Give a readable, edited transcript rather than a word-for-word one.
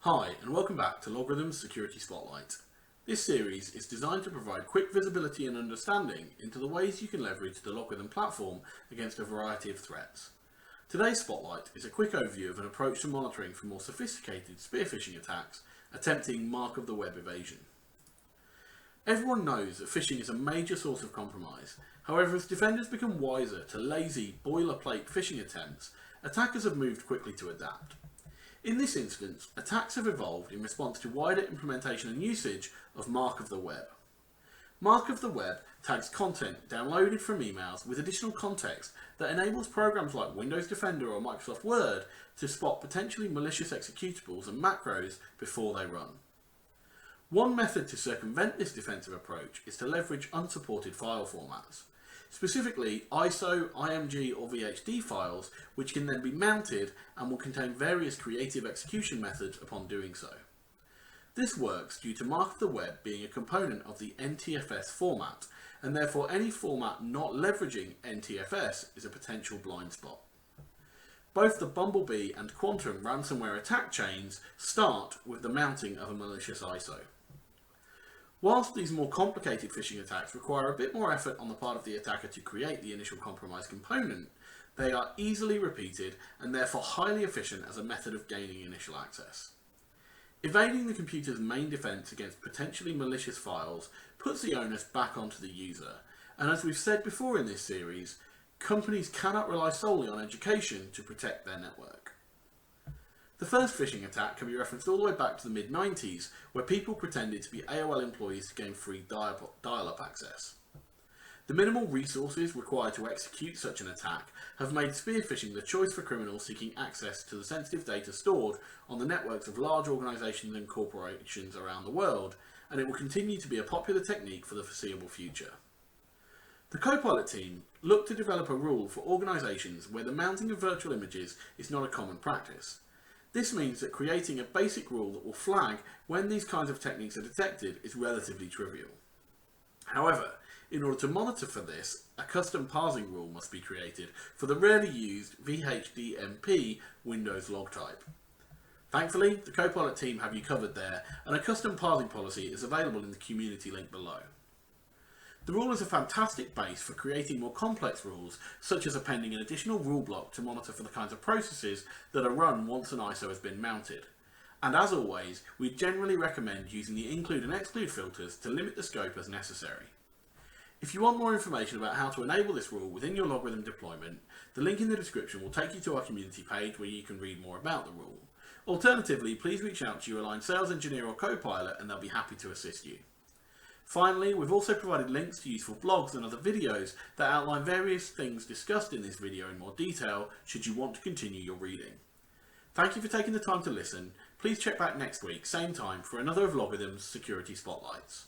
Hi and welcome back to LogRhythm's Security Spotlight. This series is designed to provide quick visibility and understanding into the ways you can leverage the LogRhythm platform against a variety of threats. Today's Spotlight is a quick overview of an approach to monitoring for more sophisticated spear phishing attacks attempting Mark-of-the-Web Evasion. Everyone knows that phishing is a major source of compromise. However, as defenders become wiser to lazy, boilerplate phishing attempts, attackers have moved quickly to adapt. In this instance, attacks have evolved in response to wider implementation and usage of Mark-of-the-Web. Mark-of-the-Web tags content downloaded from emails with additional context that enables programs like Windows Defender or Microsoft Word to spot potentially malicious executables and macros before they run. One method to circumvent this defensive approach is to leverage unsupported file formats, specifically ISO, IMG or VHD files, which can then be mounted and will contain various creative execution methods upon doing so. This works due to Mark-of-the-Web being a component of the NTFS format, and therefore any format not leveraging NTFS is a potential blind spot. Both the Bumblebee and Quantum ransomware attack chains start with the mounting of a malicious ISO. Whilst these more complicated phishing attacks require a bit more effort on the part of the attacker to create the initial compromise component, they are easily repeated and therefore highly efficient as a method of gaining initial access. Evading the computer's main defense against potentially malicious files puts the onus back onto the user, and as we've said before in this series, companies cannot rely solely on education to protect their network. The first phishing attack can be referenced all the way back to the mid-90s, where people pretended to be AOL employees to gain free dial-up access. The minimal resources required to execute such an attack have made spear phishing the choice for criminals seeking access to the sensitive data stored on the networks of large organisations and corporations around the world, and it will continue to be a popular technique for the foreseeable future. The Copilot team looked to develop a rule for organisations where the mounting of virtual images is not a common practice. This means that creating a basic rule that will flag when these kinds of techniques are detected is relatively trivial. However, in order to monitor for this, a custom parsing rule must be created for the rarely used VHDMP Windows log type. Thankfully, the Copilot team have you covered there, and a custom parsing policy is available in the community link below. The rule is a fantastic base for creating more complex rules, such as appending an additional rule block to monitor for the kinds of processes that are run once an ISO has been mounted. And as always, we generally recommend using the include and exclude filters to limit the scope as necessary. If you want more information about how to enable this rule within your LogRhythm deployment, the link in the description will take you to our community page where you can read more about the rule. Alternatively, please reach out to your aligned sales engineer or Copilot and they'll be happy to assist you. Finally, we've also provided links to useful blogs and other videos that outline various things discussed in this video in more detail should you want to continue your reading. Thank you for taking the time to listen. Please check back next week, same time, for another of LogRhythm's Security Spotlights.